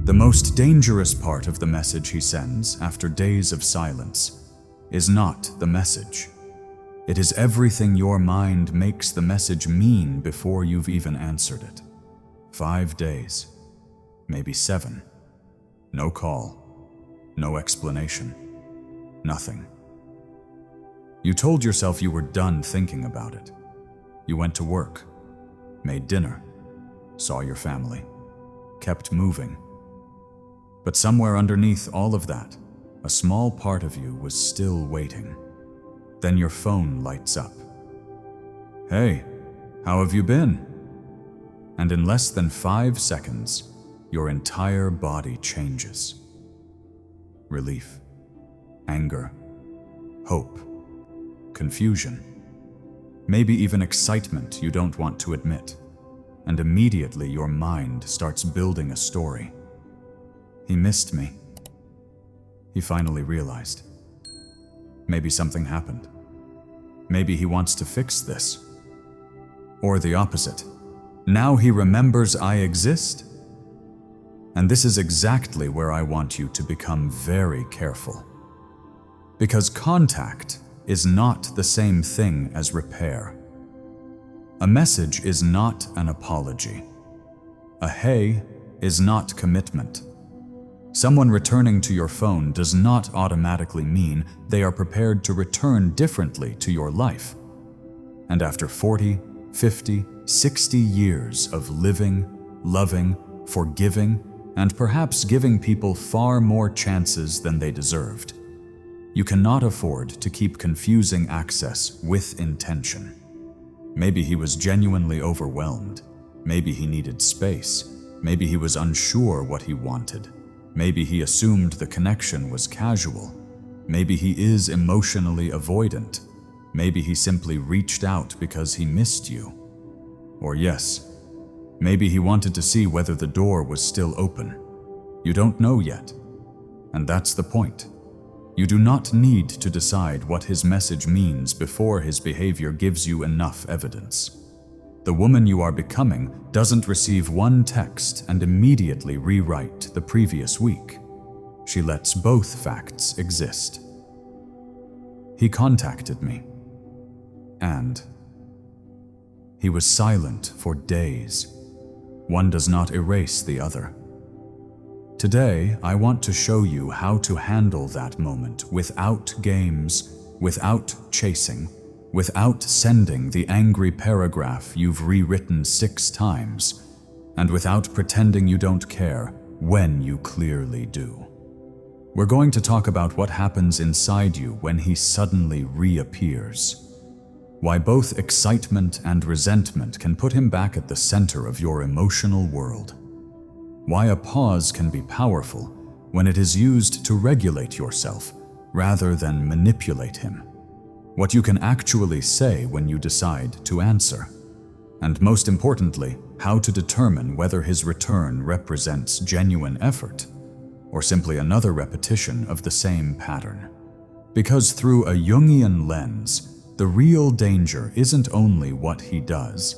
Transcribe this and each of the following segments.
The most dangerous part of the message he sends after days of silence is not the message. It is everything your mind makes the message mean before you've even answered it. 5 days, maybe 7. No call, no explanation, nothing. You told yourself you were done thinking about it. You went to work, made dinner, saw your family, kept moving. But somewhere underneath all of that, a small part of you was still waiting. Then your phone lights up. Hey, how have you been? And in less than 5 seconds, your entire body changes. Relief, anger, hope, confusion, maybe even excitement you don't want to admit. And immediately your mind starts building a story. He missed me. He finally realized. Maybe something happened. Maybe he wants to fix this. Or the opposite. Now he remembers I exist. And this is exactly where I want you to become very careful. Because contact is not the same thing as repair. A message is not an apology. A hey is not commitment. Someone returning to your phone does not automatically mean they are prepared to return differently to your life. And after 40, 50, 60 years of living, loving, forgiving, and perhaps giving people far more chances than they deserved, you cannot afford to keep confusing access with intention. Maybe he was genuinely overwhelmed. Maybe he needed space. Maybe he was unsure what he wanted. Maybe he assumed the connection was casual. Maybe he is emotionally avoidant. Maybe he simply reached out because he missed you. Or yes, maybe he wanted to see whether the door was still open. You don't know yet. And that's the point. You do not need to decide what his message means before his behavior gives you enough evidence. The woman you are becoming doesn't receive one text and immediately rewrite the previous week. She lets both facts exist. He contacted me, and he was silent for days. One does not erase the other. Today, I want to show you how to handle that moment without games, without chasing, without sending the angry paragraph you've rewritten 6 times, and without pretending you don't care when you clearly do. We're going to talk about what happens inside you when he suddenly reappears. Why both excitement and resentment can put him back at the center of your emotional world. Why a pause can be powerful when it is used to regulate yourself rather than manipulate him. What you can actually say when you decide to answer. And most importantly, how to determine whether his return represents genuine effort or simply another repetition of the same pattern. Because through a Jungian lens, the real danger isn't only what he does.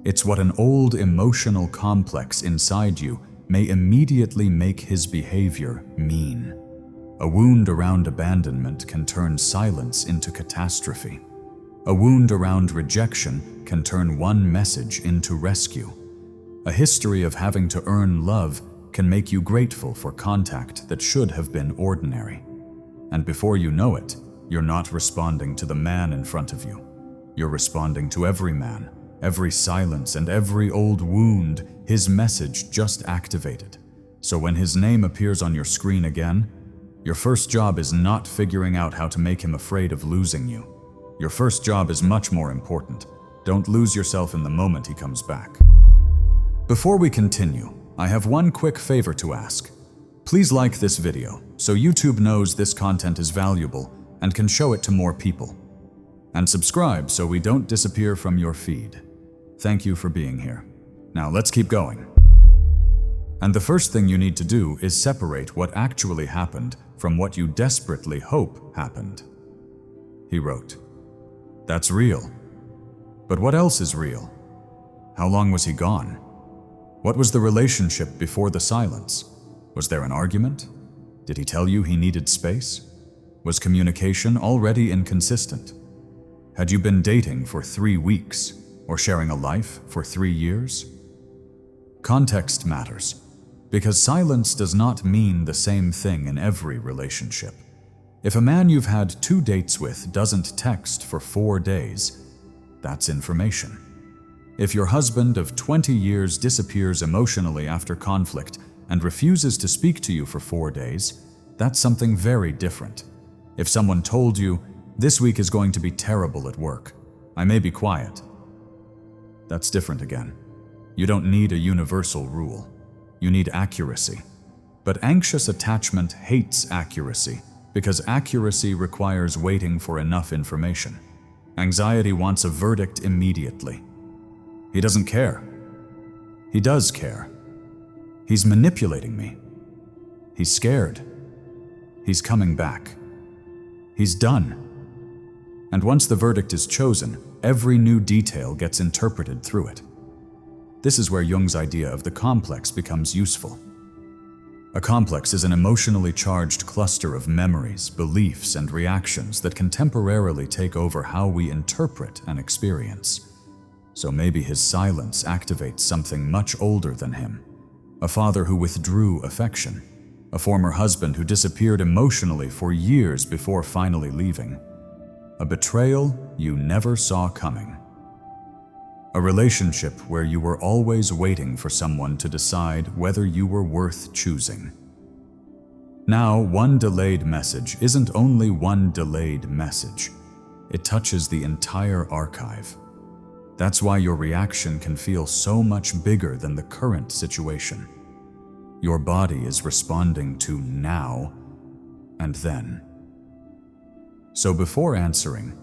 It's what an old emotional complex inside you may immediately make his behavior mean. A wound around abandonment can turn silence into catastrophe. A wound around rejection can turn one message into rescue. A history of having to earn love can make you grateful for contact that should have been ordinary. And before you know it, you're not responding to the man in front of you. You're responding to every man, every silence, and every old wound his message just activated. So when his name appears on your screen again, your first job is not figuring out how to make him afraid of losing you. Your first job is much more important. Don't lose yourself in the moment he comes back. Before we continue, I have one quick favor to ask. Please like this video so YouTube knows this content is valuable and can show it to more people. And subscribe so we don't disappear from your feed. Thank you for being here. Now let's keep going. And the first thing you need to do is separate what actually happened from what you desperately hope happened. He wrote, "That's real. But what else is real? How long was he gone? What was the relationship before the silence? Was there an argument? Did he tell you he needed space? Was communication already inconsistent? Had you been dating for 3 weeks or sharing a life for 3 years? Context matters, because silence does not mean the same thing in every relationship. If a man you've had 2 dates with doesn't text for 4 days, that's information. If your husband of 20 years disappears emotionally after conflict and refuses to speak to you for 4 days, that's something very different. If someone told you, "This week is going to be terrible at work, I may be quiet," that's different again. You don't need a universal rule. You need accuracy. But anxious attachment hates accuracy because accuracy requires waiting for enough information. Anxiety wants a verdict immediately. He doesn't care. He does care. He's manipulating me. He's scared. He's coming back. He's done. And once the verdict is chosen, every new detail gets interpreted through it. This is where Jung's idea of the complex becomes useful. A complex is an emotionally charged cluster of memories, beliefs, and reactions that can temporarily take over how we interpret an experience. So maybe his silence activates something much older than him. A father who withdrew affection. A former husband who disappeared emotionally for years before finally leaving. A betrayal you never saw coming. A relationship where you were always waiting for someone to decide whether you were worth choosing. Now, one delayed message isn't only one delayed message. It touches the entire archive. That's why your reaction can feel so much bigger than the current situation. Your body is responding to now and then. So before answering,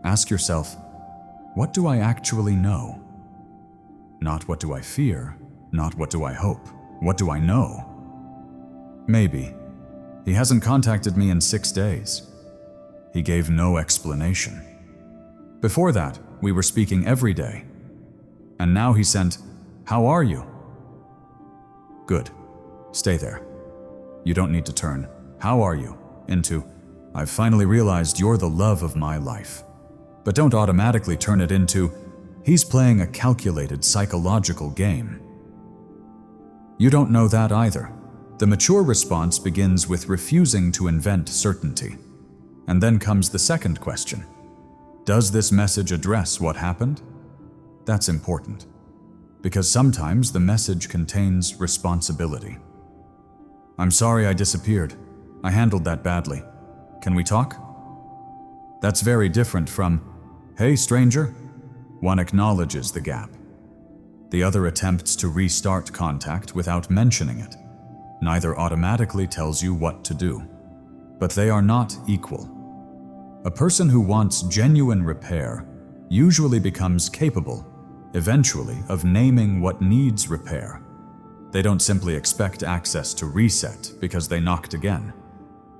ask yourself, what do I actually know? Not what do I fear, not what do I hope, what do I know? Maybe. He hasn't contacted me in 6 days. He gave no explanation. Before that, we were speaking every day. And now he sent, "How are you?" Good. Stay there. You don't need to turn, "How are you?" into, "I've finally realized you're the love of my life." But don't automatically turn it into, "He's playing a calculated psychological game." You don't know that either. The mature response begins with refusing to invent certainty. And then comes the second question. Does this message address what happened? That's important, because sometimes the message contains responsibility. "I'm sorry I disappeared. I handled that badly. Can we talk?" That's very different from, "Hey, stranger." One acknowledges the gap. The other attempts to restart contact without mentioning it. Neither automatically tells you what to do. But they are not equal. A person who wants genuine repair usually becomes capable, eventually, of naming what needs repair. They don't simply expect access to reset because they knocked again.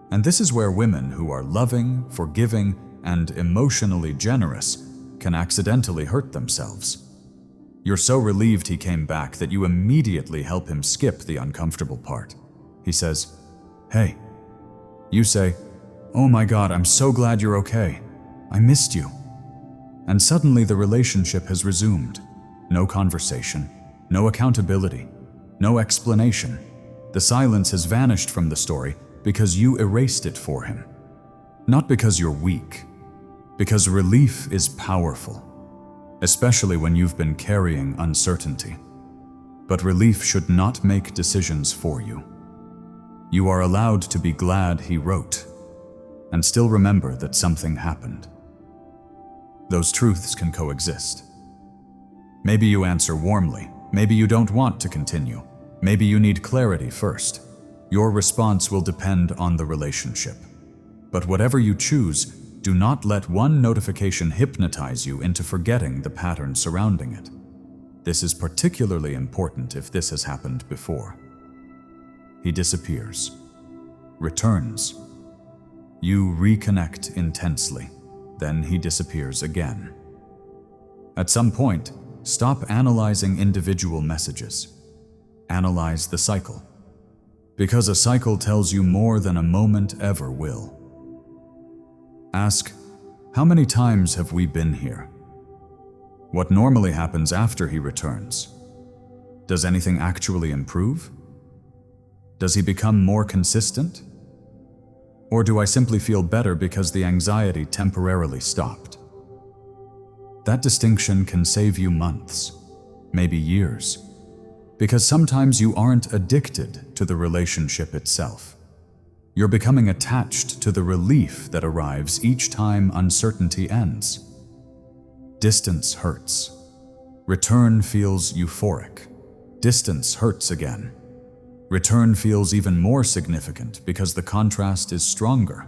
And this is where women who are loving, forgiving, and emotionally generous can accidentally hurt themselves. You're so relieved he came back that you immediately help him skip the uncomfortable part. He says, "Hey." You say, "Oh my God, I'm so glad you're okay. I missed you." And suddenly the relationship has resumed. No conversation, no accountability, no explanation. The silence has vanished from the story because you erased it for him. Not because you're weak, because relief is powerful, especially when you've been carrying uncertainty. But relief should not make decisions for you. You are allowed to be glad he wrote, and still remember that something happened. Those truths can coexist. Maybe you answer warmly, maybe you don't want to continue, maybe you need clarity first. Your response will depend on the relationship. But whatever you choose, do not let one notification hypnotize you into forgetting the pattern surrounding it. This is particularly important if this has happened before. He disappears, returns. You reconnect intensely, then he disappears again. At some point, stop analyzing individual messages. Analyze the cycle. because a cycle tells you more than a moment ever will. Ask, how many times have we been here? What normally happens after he returns? Does anything actually improve? Does he become more consistent? Or do I simply feel better because the anxiety temporarily stopped? That distinction can save you months, maybe years, because sometimes you aren't addicted to the relationship itself. You're becoming attached to the relief that arrives each time uncertainty ends. Distance hurts. Return feels euphoric. Distance hurts again. Return feels even more significant because the contrast is stronger.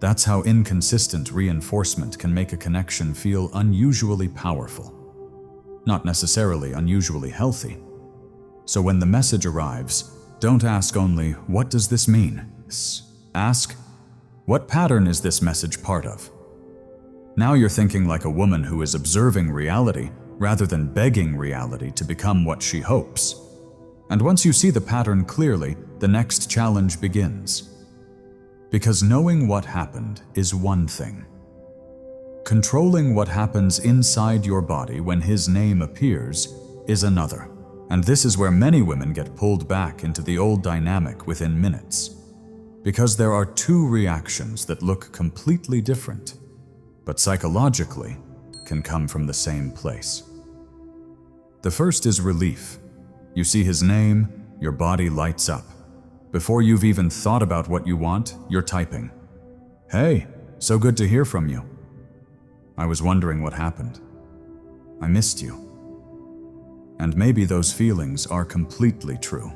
That's how inconsistent reinforcement can make a connection feel unusually powerful, not necessarily unusually healthy. So when the message arrives, don't ask only, what does this mean? Ask, what pattern is this message part of? Now you're thinking like a woman who is observing reality rather than begging reality to become what she hopes. And once you see the pattern clearly, the next challenge begins. Because knowing what happened is one thing. Controlling what happens inside your body when his name appears is another. And this is where many women get pulled back into the old dynamic within minutes. Because there are two reactions that look completely different, but psychologically can come from the same place. The first is relief. You see his name, your body lights up. Before you've even thought about what you want, you're typing, "Hey, so good to hear from you. I was wondering what happened. I missed you." And maybe those feelings are completely true.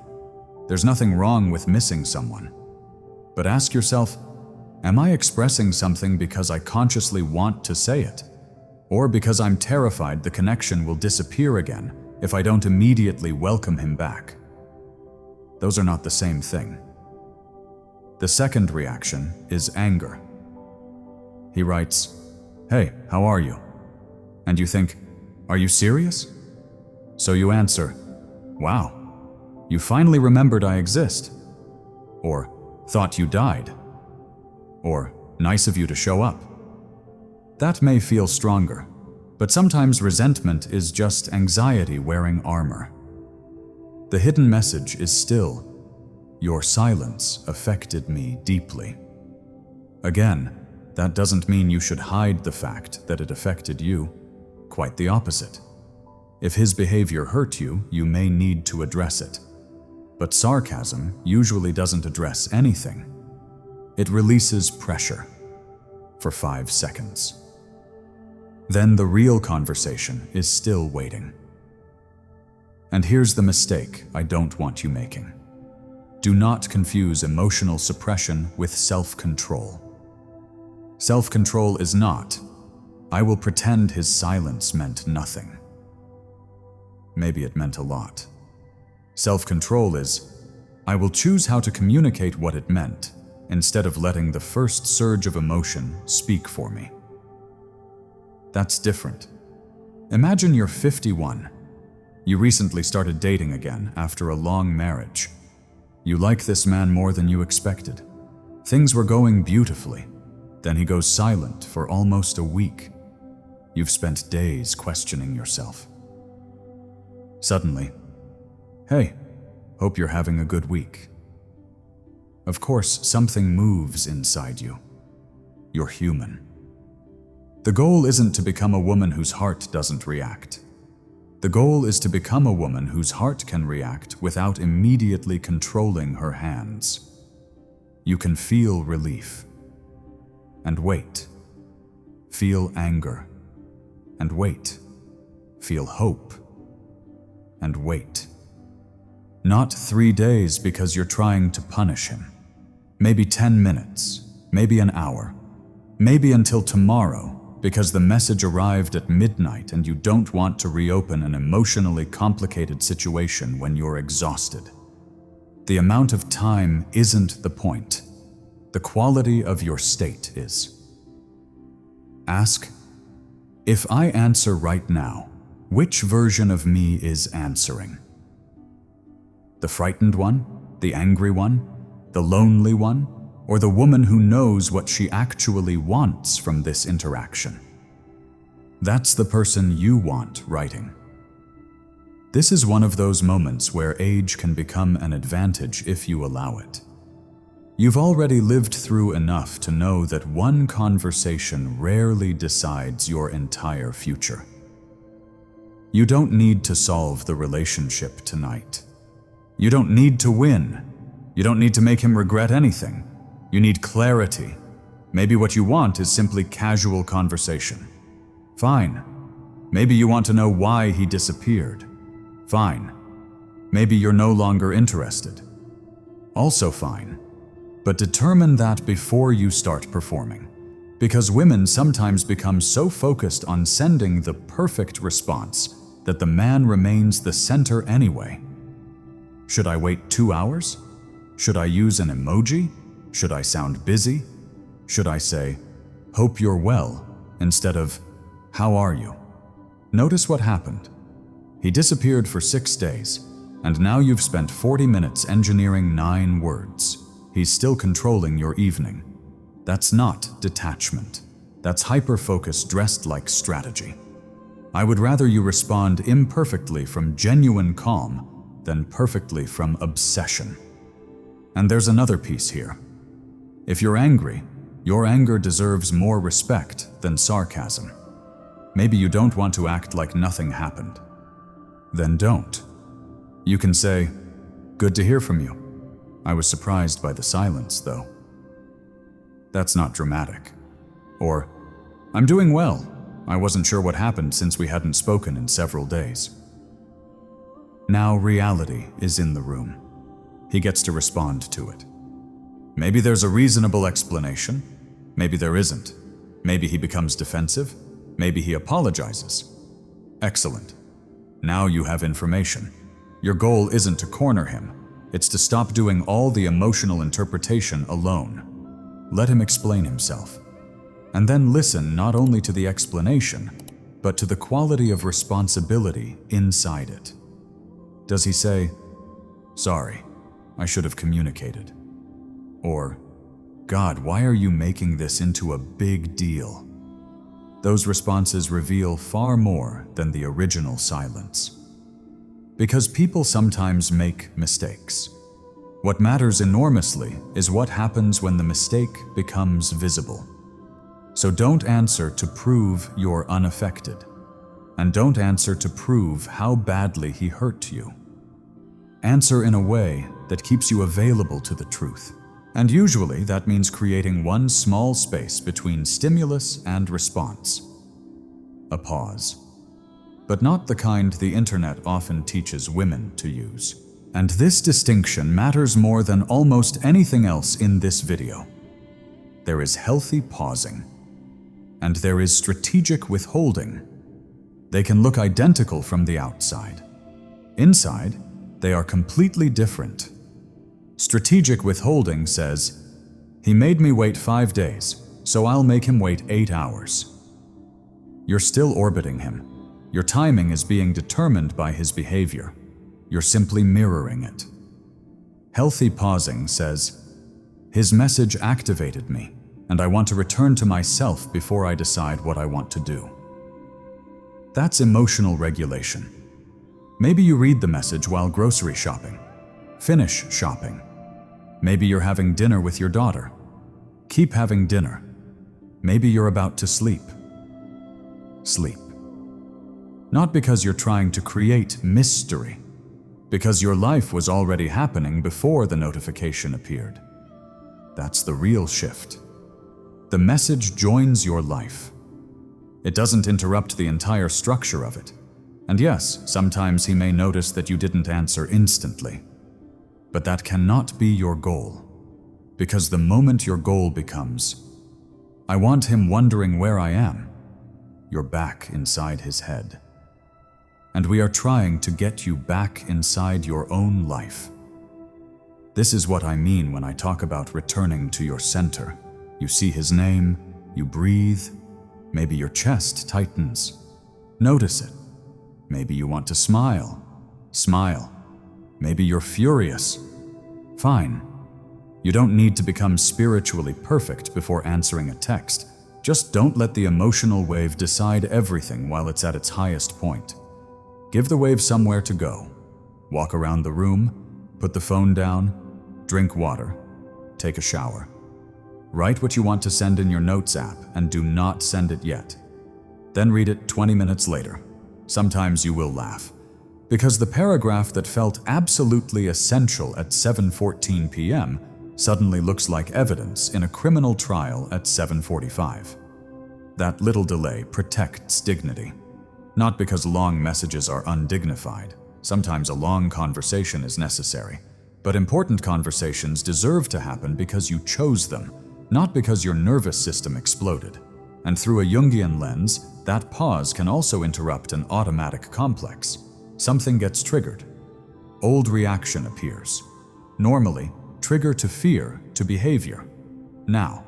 There's nothing wrong with missing someone. But ask yourself, am I expressing something because I consciously want to say it? Or because I'm terrified the connection will disappear again if I don't immediately welcome him back? Those are not the same thing. The second reaction is anger. He writes, "Hey, how are you?" And you think, "Are you serious?" So you answer, "Wow, you finally remembered I exist." Or, "Thought you died." Or, "Nice of you to show up." That may feel stronger, but sometimes resentment is just anxiety wearing armor. The hidden message is still, "Your silence affected me deeply." Again, that doesn't mean you should hide the fact that it affected you. Quite the opposite. If his behavior hurt you, you may need to address it. But sarcasm usually doesn't address anything. It releases pressure for 5 seconds. Then the real conversation is still waiting. And here's the mistake I don't want you making. Do not confuse emotional suppression with self-control. Self-control is not, "I will pretend his silence meant nothing." Maybe it meant a lot. Self-control is, "I will choose how to communicate what it meant, instead of letting the first surge of emotion speak for me." That's different. Imagine you're 51. You recently started dating again after a long marriage. You like this man more than you expected. Things were going beautifully. Then he goes silent for almost a week. You've spent days questioning yourself. Suddenly, "Hey, hope you're having a good week." Of course, something moves inside you. You're human. The goal isn't to become a woman whose heart doesn't react. The goal is to become a woman whose heart can react without immediately controlling her hands. You can feel relief and wait. Feel anger and wait. Feel hope and wait. Not 3 days because you're trying to punish him. Maybe 10 minutes, maybe an hour, maybe until tomorrow, because the message arrived at midnight and you don't want to reopen an emotionally complicated situation when you're exhausted. The amount of time isn't the point. The quality of your state is. Ask, if I answer right now, which version of me is answering? The frightened one? The angry one? The lonely one? Or the woman who knows what she actually wants from this interaction? That's the person you want writing. This is one of those moments where age can become an advantage if you allow it. You've already lived through enough to know that one conversation rarely decides your entire future. You don't need to solve the relationship tonight. You don't need to win. You don't need to make him regret anything. You need clarity. Maybe what you want is simply casual conversation. Fine. Maybe you want to know why he disappeared. Fine. Maybe you're no longer interested. Also fine. But determine that before you start performing, because women sometimes become so focused on sending the perfect response that the man remains the center anyway. Should I wait 2 hours? Should I use an emoji? Should I sound busy? Should I say, "Hope you're well," instead of, "How are you?" Notice what happened. He disappeared for 6 days, and now you've spent 40 minutes engineering 9 words. He's still controlling your evening. That's not detachment. That's hyper-focus dressed like strategy. I would rather you respond imperfectly from genuine calm than perfectly from obsession. And there's another piece here. If you're angry, your anger deserves more respect than sarcasm. Maybe you don't want to act like nothing happened. Then don't. You can say, "Good to hear from you. I was surprised by the silence, though." That's not dramatic. Or, "I'm doing well. I wasn't sure what happened since we hadn't spoken in several days." Now reality is in the room. He gets to respond to it. Maybe there's a reasonable explanation. Maybe there isn't. Maybe he becomes defensive. Maybe he apologizes. Excellent. Now you have information. Your goal isn't to corner him. It's to stop doing all the emotional interpretation alone. Let him explain himself. And then listen not only to the explanation, but to the quality of responsibility inside it. Does he say, "Sorry, I should have communicated"? Or, "God, why are you making this into a big deal?" Those responses reveal far more than the original silence. Because people sometimes make mistakes. What matters enormously is what happens when the mistake becomes visible. So don't answer to prove you're unaffected. And don't answer to prove how badly he hurt you. Answer in a way that keeps you available to the truth. And usually that means creating one small space between stimulus and response. A pause. But not the kind the internet often teaches women to use. And this distinction matters more than almost anything else in this video. There is healthy pausing, and there is strategic withholding. They can look identical from the outside. Inside, they are completely different. Strategic withholding says, "He made me wait 5 days, so I'll make him wait 8 hours." You're still orbiting him. Your timing is being determined by his behavior. You're simply mirroring it. Healthy pausing says, "His message activated me, and I want to return to myself before I decide what I want to do." That's emotional regulation. Maybe you read the message while grocery shopping. Finish shopping. Maybe you're having dinner with your daughter. Keep having dinner. Maybe you're about to sleep. Sleep. Not because you're trying to create mystery, because your life was already happening before the notification appeared. That's the real shift. The message joins your life. It doesn't interrupt the entire structure of it. And yes, sometimes he may notice that you didn't answer instantly. But that cannot be your goal. Because the moment your goal becomes, "I want him wondering where I am," you're back inside his head. And we are trying to get you back inside your own life. This is what I mean when I talk about returning to your center. You see his name, you breathe, maybe your chest tightens. Notice it. Maybe you want to smile. Smile. Maybe you're furious. Fine. You don't need to become spiritually perfect before answering a text. Just don't let the emotional wave decide everything while it's at its highest point. Give the wave somewhere to go. Walk around the room, put the phone down, drink water, take a shower. Write what you want to send in your notes app and do not send it yet. Then read it 20 minutes later. Sometimes you will laugh, because the paragraph that felt absolutely essential at 7:14 p.m. suddenly looks like evidence in a criminal trial at 7:45. That little delay protects dignity. Not because long messages are undignified. Sometimes a long conversation is necessary. But important conversations deserve to happen because you chose them, not because your nervous system exploded. And through a Jungian lens, that pause can also interrupt an automatic complex. Something gets triggered. Old reaction appears. Normally, trigger to fear to behavior. Now,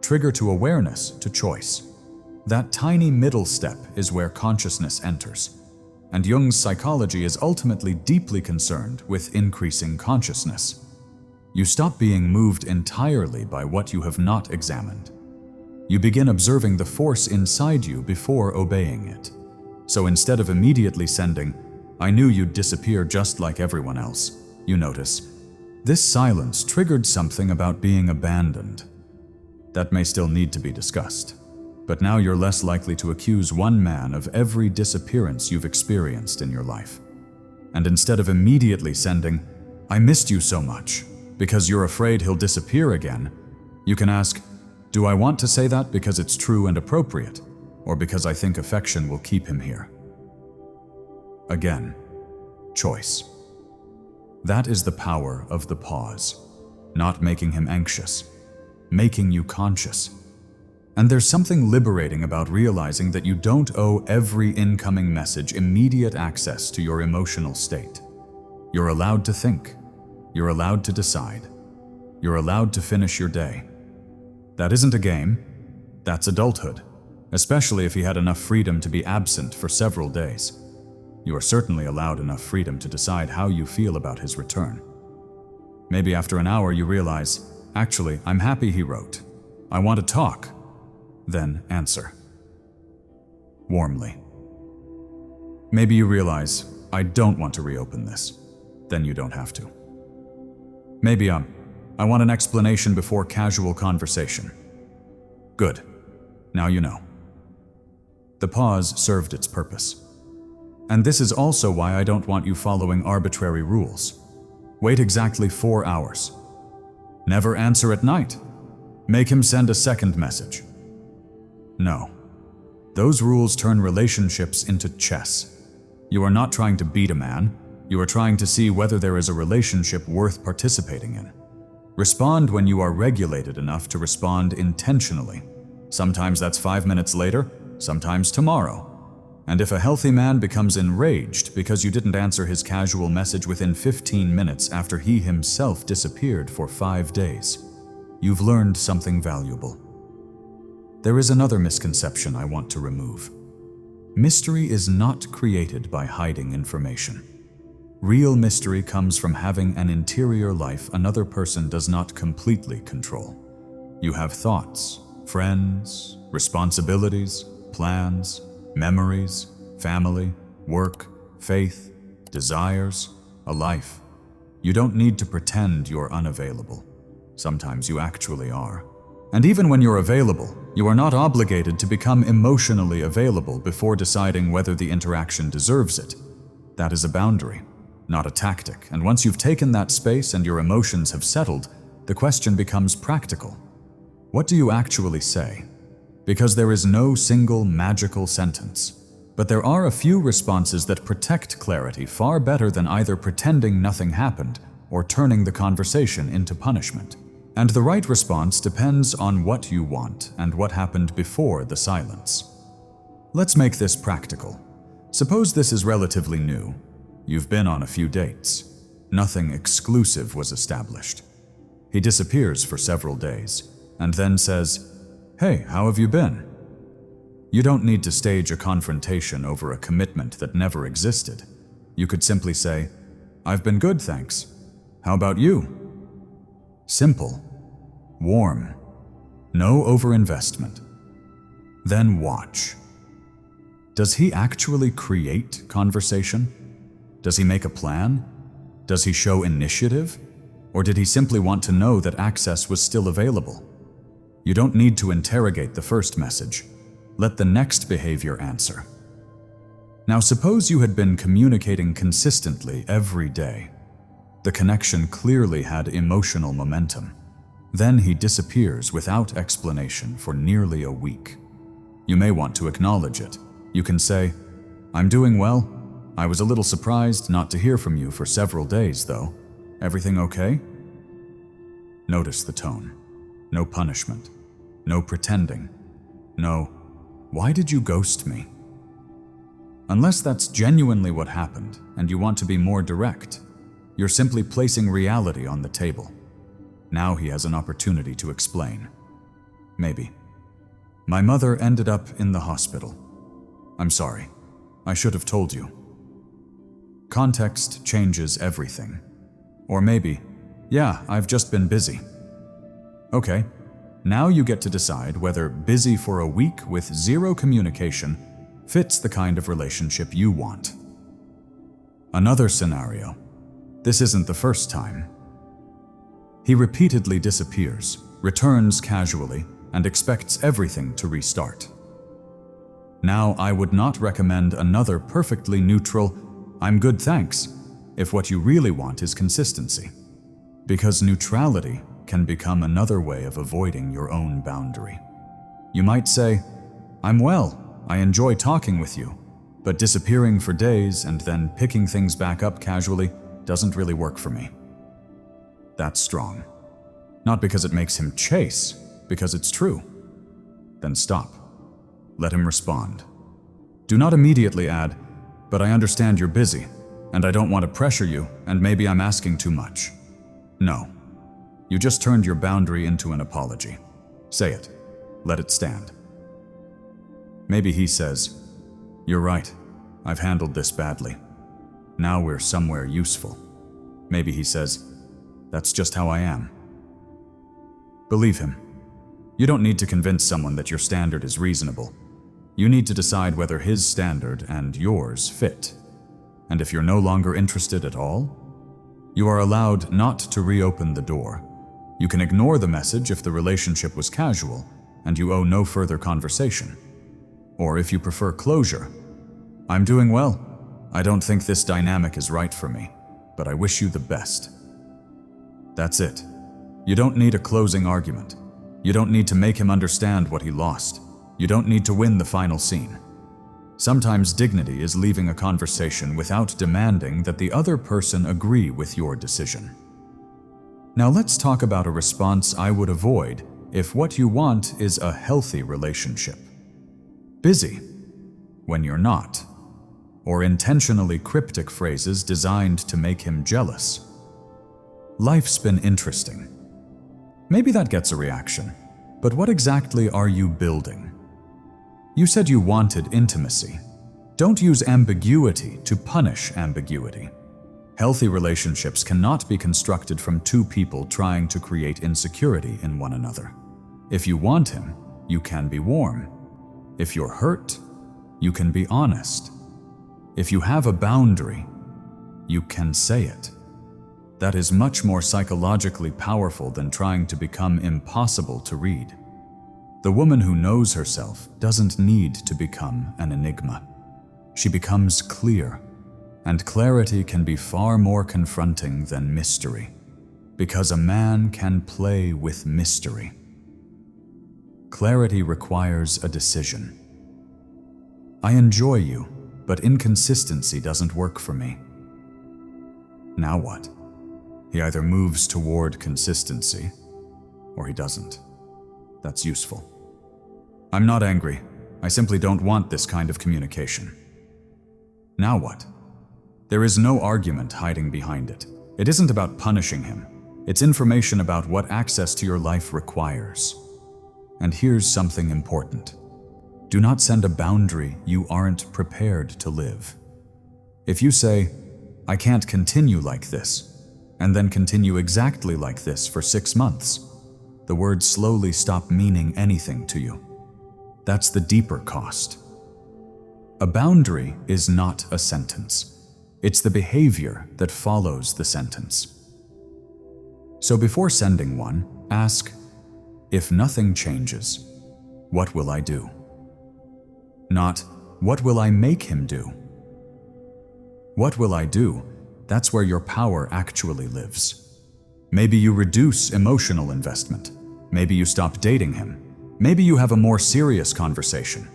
trigger to awareness to choice. That tiny middle step is where consciousness enters. And Jung's psychology is ultimately deeply concerned with increasing consciousness. You stop being moved entirely by what you have not examined. You begin observing the force inside you before obeying it. So instead of immediately sending, "I knew you'd disappear just like everyone else," you notice, "This silence triggered something about being abandoned." That may still need to be discussed. But now you're less likely to accuse one man of every disappearance you've experienced in your life. And instead of immediately sending, "I missed you so much," because you're afraid he'll disappear again, you can ask, "Do I want to say that because it's true and appropriate, or because I think affection will keep him here?" Again, choice. That is the power of the pause, not making him anxious, making you conscious. And there's something liberating about realizing that you don't owe every incoming message immediate access to your emotional state. You're allowed to think. You're allowed to decide. You're allowed to finish your day. That isn't a game. That's adulthood, especially if he had enough freedom to be absent for several days. You are certainly allowed enough freedom to decide how you feel about his return. Maybe after an hour you realize, "Actually, I'm happy he wrote. I want to talk." Then answer. Warmly. Maybe you realize, "I don't want to reopen this." Then you don't have to. Maybe I want an explanation before casual conversation." Good. Now you know. The pause served its purpose. And this is also why I don't want you following arbitrary rules. Wait exactly 4 hours. Never answer at night. Make him send a second message. No. Those rules turn relationships into chess. You are not trying to beat a man. You are trying to see whether there is a relationship worth participating in. Respond when you are regulated enough to respond intentionally. Sometimes that's 5 minutes later, sometimes tomorrow. And if a healthy man becomes enraged because you didn't answer his casual message within 15 minutes after he himself disappeared for 5 days, you've learned something valuable. There is another misconception I want to remove. Mystery is not created by hiding information. Real mystery comes from having an interior life another person does not completely control. You have thoughts, friends, responsibilities, plans, memories, family, work, faith, desires, a life. You don't need to pretend you're unavailable. Sometimes you actually are. And even when you're available, you are not obligated to become emotionally available before deciding whether the interaction deserves it. That is a boundary, not a tactic. And once you've taken that space and your emotions have settled, the question becomes practical. What do you actually say? Because there is no single magical sentence. But there are a few responses that protect clarity far better than either pretending nothing happened or turning the conversation into punishment. And the right response depends on what you want and what happened before the silence. Let's make this practical. Suppose this is relatively new. You've been on a few dates. Nothing exclusive was established. He disappears for several days and then says, "Hey, how have you been?" You don't need to stage a confrontation over a commitment that never existed. You could simply say, "I've been good, thanks. How about you?" Simple, warm, no overinvestment. Then watch. Does he actually create conversation? Does he make a plan? Does he show initiative? Or did he simply want to know that access was still available? You don't need to interrogate the first message. Let the next behavior answer. Now suppose you had been communicating consistently every day. The connection clearly had emotional momentum. Then he disappears without explanation for nearly a week. You may want to acknowledge it. You can say, "I'm doing well. I was a little surprised not to hear from you for several days, though. Everything okay?" Notice the tone. No punishment. No pretending. No, "Why did you ghost me?" Unless that's genuinely what happened and you want to be more direct, you're simply placing reality on the table. Now he has an opportunity to explain. Maybe, "My mother ended up in the hospital. I'm sorry. I should have told you." Context changes everything. Or maybe, "Yeah, I've just been busy." Okay, now you get to decide whether busy for a week with zero communication fits the kind of relationship you want. Another scenario. This isn't the first time. He repeatedly disappears, returns casually, and expects everything to restart. Now, I would not recommend another perfectly neutral, "I'm good, thanks," if what you really want is consistency. Because neutrality can become another way of avoiding your own boundary. You might say, "I'm well, I enjoy talking with you," but disappearing for days and then picking things back up casually doesn't really work for me. That's strong. Not because it makes him chase, because it's true. Then stop. Let him respond. Do not immediately add, "But I understand you're busy, and I don't want to pressure you, and maybe I'm asking too much." No. You just turned your boundary into an apology. Say it. Let it stand. Maybe he says, "You're right. I've handled this badly. Now we're somewhere useful." Maybe he says, "That's just how I am." Believe him. You don't need to convince someone that your standard is reasonable. You need to decide whether his standard and yours fit. And if you're no longer interested at all, you are allowed not to reopen the door. You can ignore the message if the relationship was casual and you owe no further conversation. Or if you prefer closure, "I'm doing well. I don't think this dynamic is right for me, but I wish you the best." That's it. You don't need a closing argument. You don't need to make him understand what he lost. You don't need to win the final scene. Sometimes dignity is leaving a conversation without demanding that the other person agree with your decision. Now let's talk about a response I would avoid if what you want is a healthy relationship. Busy, when you're not, or intentionally cryptic phrases designed to make him jealous. Life's been interesting. Maybe that gets a reaction, but what exactly are you building? You said you wanted intimacy. Don't use ambiguity to punish ambiguity. Healthy relationships cannot be constructed from two people trying to create insecurity in one another. If you want him, you can be warm. If you're hurt, you can be honest. If you have a boundary, you can say it. That is much more psychologically powerful than trying to become impossible to read. The woman who knows herself doesn't need to become an enigma. She becomes clear, and clarity can be far more confronting than mystery, because a man can play with mystery. Clarity requires a decision. I enjoy you, but inconsistency doesn't work for me. Now what? He either moves toward consistency, or he doesn't. That's useful. I'm not angry. I simply don't want this kind of communication. Now what? There is no argument hiding behind it. It isn't about punishing him. It's information about what access to your life requires. And here's something important. Do not send a boundary you aren't prepared to live. If you say, "I can't continue like this," and then continue exactly like this for 6 months, the words slowly stop meaning anything to you. That's the deeper cost. A boundary is not a sentence. It's the behavior that follows the sentence. So before sending one, ask, if nothing changes, what will I do? Not, what will I make him do? What will I do? That's where your power actually lives. Maybe you reduce emotional investment. Maybe you stop dating him. Maybe you have a more serious conversation.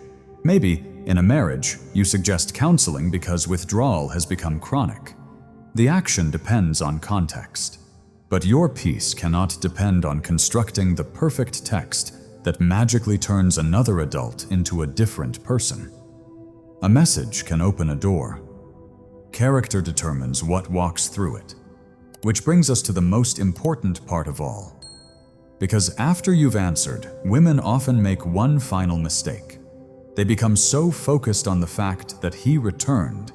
Maybe, in a marriage, you suggest counseling because withdrawal has become chronic. The action depends on context. But your peace cannot depend on constructing the perfect text that magically turns another adult into a different person. A message can open a door. Character determines what walks through it. Which brings us to the most important part of all. Because after you've answered, women often make one final mistake. They become so focused on the fact that he returned,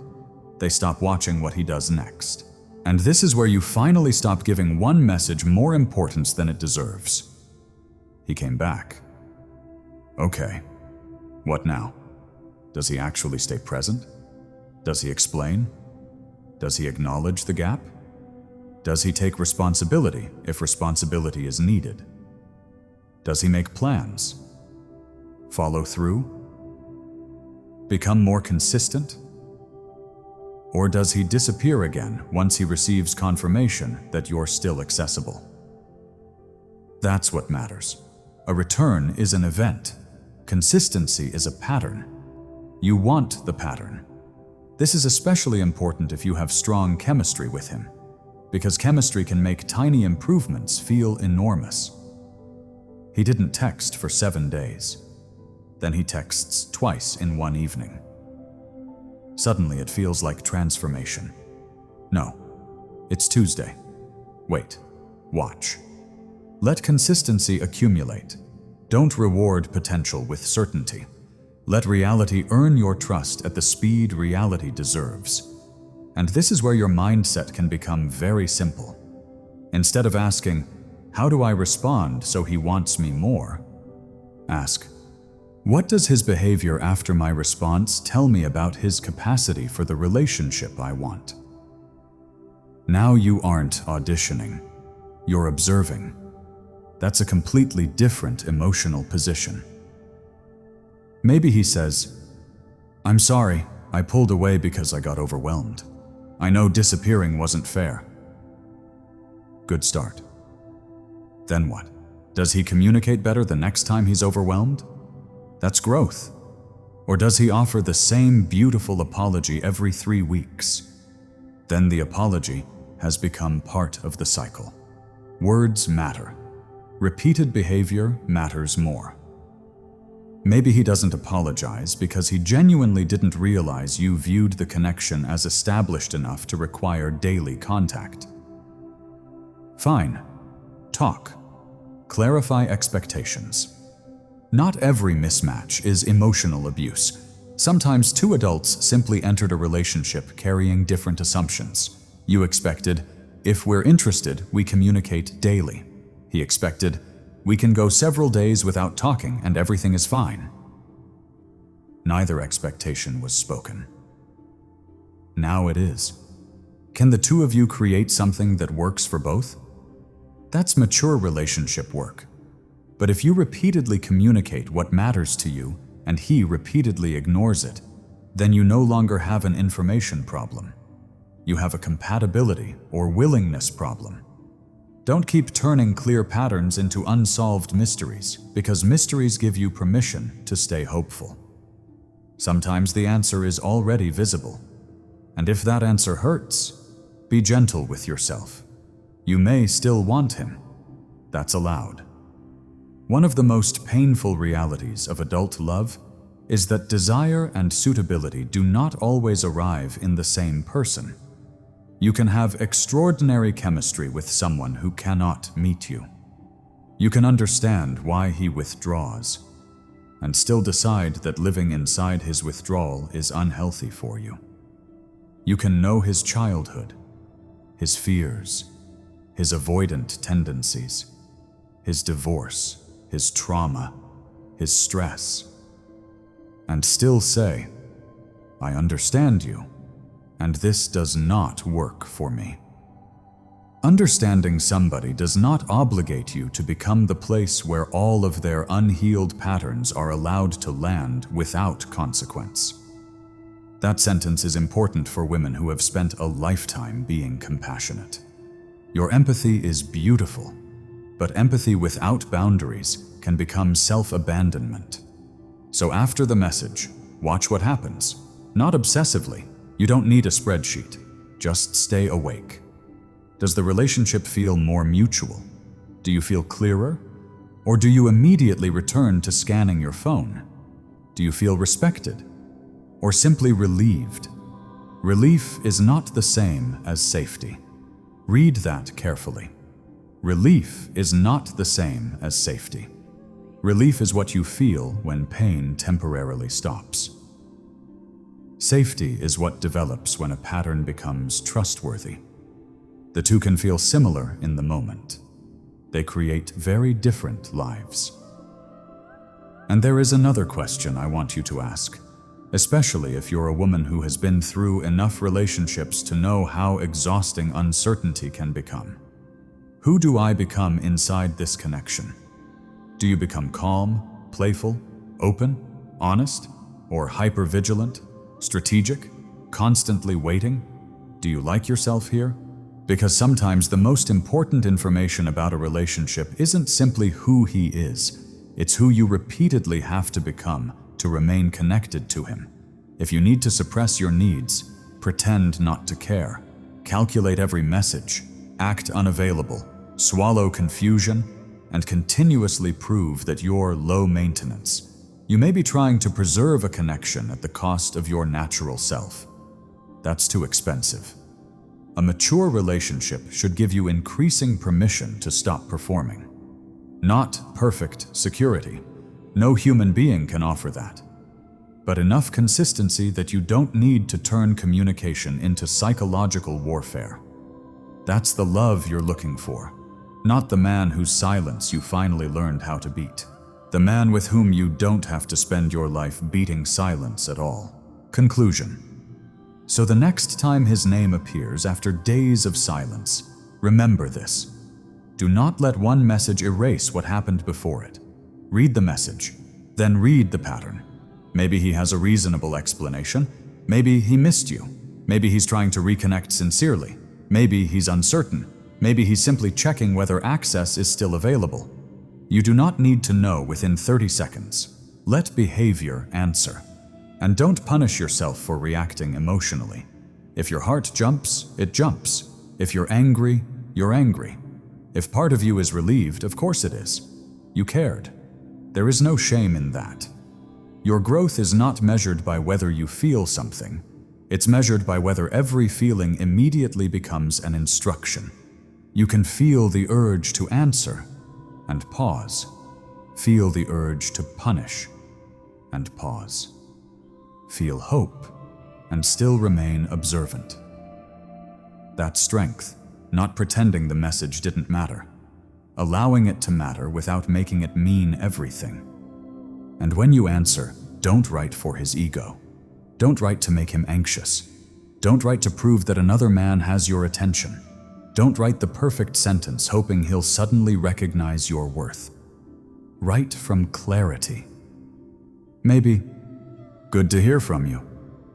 they stop watching what he does next. And this is where you finally stop giving one message more importance than it deserves. He came back. Okay, what now? Does he actually stay present? Does he explain? Does he acknowledge the gap? Does he take responsibility if responsibility is needed? Does he make plans? Follow through? Become more consistent? Or does he disappear again once he receives confirmation that you're still accessible? That's what matters. A return is an event. Consistency is a pattern. You want the pattern. This is especially important if you have strong chemistry with him, because chemistry can make tiny improvements feel enormous. He didn't text for 7 days. Then he texts twice in one evening. Suddenly it feels like transformation. No, it's Tuesday. Wait, watch. Let consistency accumulate. Don't reward potential with certainty. Let reality earn your trust at the speed reality deserves. And this is where your mindset can become very simple. Instead of asking, how do I respond so he wants me more? Ask, what does his behavior after my response tell me about his capacity for the relationship I want? Now you aren't auditioning. You're observing. That's a completely different emotional position. Maybe he says, I'm sorry, I pulled away because I got overwhelmed. I know disappearing wasn't fair. Good start. Then what? Does he communicate better the next time he's overwhelmed? That's growth. Or does he offer the same beautiful apology every 3 weeks? Then the apology has become part of the cycle. Words matter. Repeated behavior matters more. Maybe he doesn't apologize because he genuinely didn't realize you viewed the connection as established enough to require daily contact. Fine. Talk. Clarify expectations. Not every mismatch is emotional abuse. Sometimes 2 adults simply entered a relationship carrying different assumptions. You expected, if we're interested, we communicate daily. He expected, we can go several days without talking and everything is fine. Neither expectation was spoken. Now it is. Can the 2 of you create something that works for both? That's mature relationship work. But if you repeatedly communicate what matters to you and he repeatedly ignores it, then you no longer have an information problem. You have a compatibility or willingness problem. Don't keep turning clear patterns into unsolved mysteries, because mysteries give you permission to stay hopeful. Sometimes the answer is already visible. And if that answer hurts, be gentle with yourself. You may still want him. That's allowed. One of the most painful realities of adult love is that desire and suitability do not always arrive in the same person. You can have extraordinary chemistry with someone who cannot meet you. You can understand why he withdraws, and still decide that living inside his withdrawal is unhealthy for you. You can know his childhood, his fears, his avoidant tendencies, his divorce, his trauma, his stress, and still say, "I understand you, and this does not work for me." Understanding somebody does not obligate you to become the place where all of their unhealed patterns are allowed to land without consequence. That sentence is important for women who have spent a lifetime being compassionate. Your empathy is beautiful, but empathy without boundaries can become self-abandonment. So after the message, watch what happens. Not obsessively. You don't need a spreadsheet. Just stay awake. Does the relationship feel more mutual? Do you feel clearer? Or do you immediately return to scanning your phone? Do you feel respected? Or simply relieved? Relief is not the same as safety. Read that carefully. Relief is not the same as safety. Relief is what you feel when pain temporarily stops. Safety is what develops when a pattern becomes trustworthy. The two can feel similar in the moment. They create very different lives. And there is another question I want you to ask, especially if you're a woman who has been through enough relationships to know how exhausting uncertainty can become. Who do I become inside this connection? Do you become calm, playful, open, honest, or hypervigilant, strategic, constantly waiting? Do you like yourself here? Because sometimes the most important information about a relationship isn't simply who he is, it's who you repeatedly have to become to remain connected to him. If you need to suppress your needs, pretend not to care, calculate every message, act unavailable, swallow confusion, and continuously prove that you're low maintenance, you may be trying to preserve a connection at the cost of your natural self. That's too expensive. A mature relationship should give you increasing permission to stop performing. Not perfect security. No human being can offer that. But enough consistency that you don't need to turn communication into psychological warfare. That's the love you're looking for, not the man whose silence you finally learned how to beat. The man with whom you don't have to spend your life beating silence at all. Conclusion. So the next time his name appears after days of silence, remember this. Do not let one message erase what happened before it. Read the message, then read the pattern. Maybe he has a reasonable explanation. Maybe he missed you. Maybe he's trying to reconnect sincerely. Maybe he's uncertain. Maybe he's simply checking whether access is still available. You do not need to know within 30 seconds. Let behavior answer. And don't punish yourself for reacting emotionally. If your heart jumps, it jumps. If you're angry, you're angry. If part of you is relieved, of course it is. You cared. There is no shame in that. Your growth is not measured by whether you feel something. It's measured by whether every feeling immediately becomes an instruction. You can feel the urge to answer and pause. Feel the urge to punish and pause. Feel hope and still remain observant. That's strength, not pretending the message didn't matter. Allowing it to matter without making it mean everything. And when you answer, don't write for his ego. Don't write to make him anxious. Don't write to prove that another man has your attention. Don't write the perfect sentence hoping he'll suddenly recognize your worth. Write from clarity. Maybe, "Good to hear from you.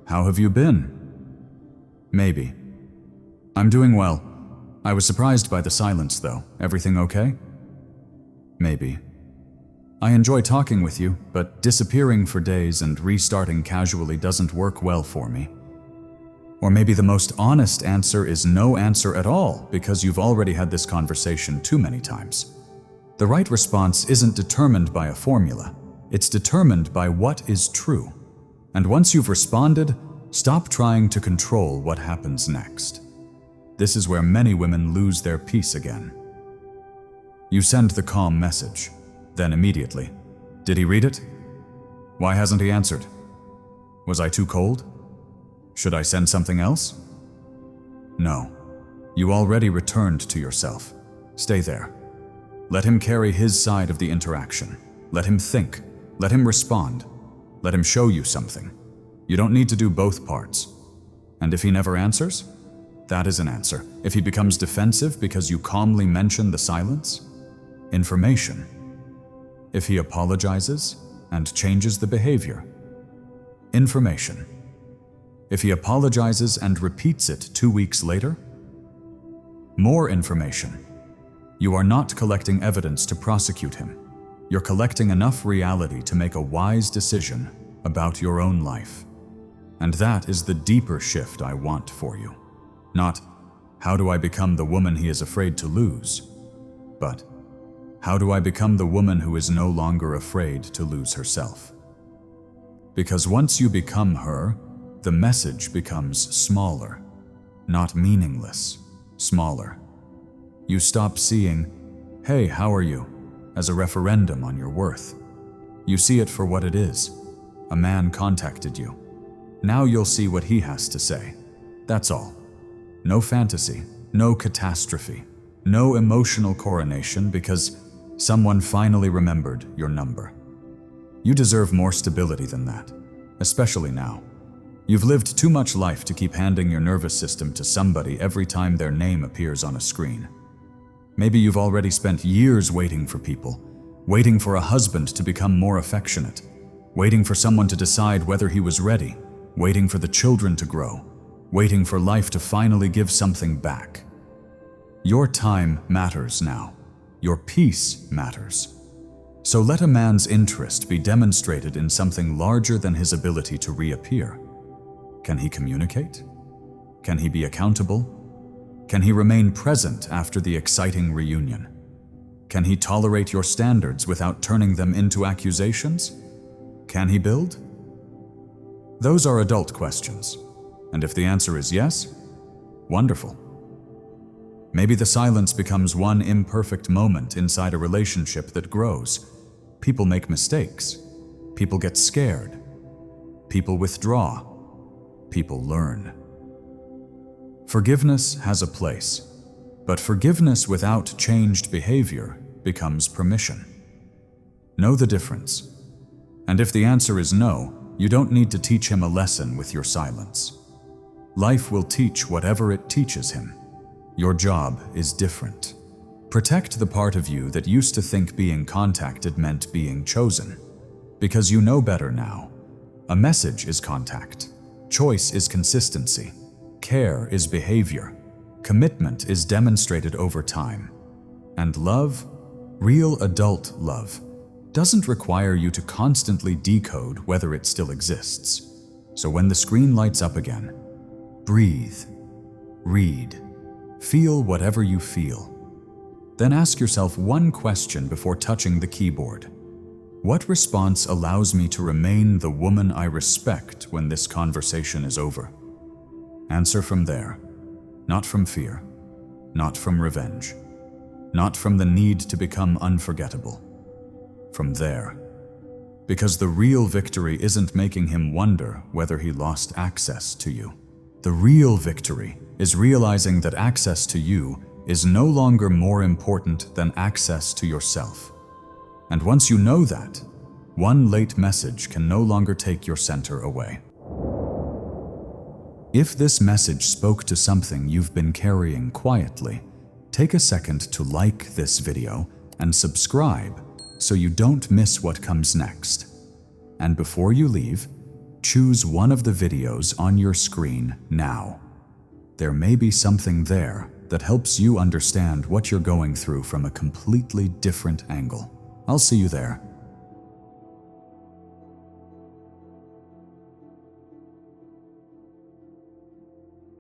How have you been?" Maybe, "I'm doing well. I was surprised by the silence though. Everything okay?" Maybe, "I enjoy talking with you, but disappearing for days and restarting casually doesn't work well for me." Or maybe the most honest answer is no answer at all because you've already had this conversation too many times. The right response isn't determined by a formula. It's determined by what is true. And once you've responded, stop trying to control what happens next. This is where many women lose their peace again. You send the calm message, then immediately, "Did he read it? Why hasn't he answered? Was I too cold? Should I send something else?" No. You already returned to yourself. Stay there. Let him carry his side of the interaction. Let him think. Let him respond. Let him show you something. You don't need to do both parts. And if he never answers, that is an answer. If he becomes defensive because you calmly mention the silence, information. If he apologizes and changes the behavior, information. If he apologizes and repeats it 2 weeks later, more information. You are not collecting evidence to prosecute him. You're collecting enough reality to make a wise decision about your own life. And that is the deeper shift I want for you. Not, how do I become the woman he is afraid to lose? But, how do I become the woman who is no longer afraid to lose herself? Because once you become her, the message becomes smaller, not meaningless, smaller. You stop seeing, "Hey, how are you?" as a referendum on your worth. You see it for what it is. A man contacted you. Now you'll see what he has to say. That's all. No fantasy, no catastrophe, no emotional coronation because someone finally remembered your number. You deserve more stability than that, especially now. You've lived too much life to keep handing your nervous system to somebody every time their name appears on a screen. Maybe you've already spent years waiting for people, waiting for a husband to become more affectionate, waiting for someone to decide whether he was ready, waiting for the children to grow, waiting for life to finally give something back. Your time matters now. Your peace matters. So let a man's interest be demonstrated in something larger than his ability to reappear. Can he communicate? Can he be accountable? Can he remain present after the exciting reunion? Can he tolerate your standards without turning them into accusations? Can he build? Those are adult questions. And if the answer is yes, wonderful. Maybe the silence becomes one imperfect moment inside a relationship that grows. People make mistakes. People get scared. People withdraw. People learn. Forgiveness has a place, but forgiveness without changed behavior becomes permission. Know the difference. And if the answer is no, you don't need to teach him a lesson with your silence. Life will teach whatever it teaches him. Your job is different. Protect the part of you that used to think being contacted meant being chosen. Because you know better now. A message is contact. Choice is consistency. Care is behavior. Commitment is demonstrated over time. And love, real adult love, doesn't require you to constantly decode whether it still exists. So when the screen lights up again, breathe, read, feel whatever you feel. Then ask yourself one question before touching the keyboard. What response allows me to remain the woman I respect when this conversation is over? Answer from there, not from fear, not from revenge, not from the need to become unforgettable. From there. Because the real victory isn't making him wonder whether he lost access to you. The real victory is realizing that access to you is no longer more important than access to yourself. And once you know that, one late message can no longer take your center away. If this message spoke to something you've been carrying quietly, take a second to like this video and subscribe so you don't miss what comes next. And before you leave, choose one of the videos on your screen now. There may be something there that helps you understand what you're going through from a completely different angle. I'll see you there.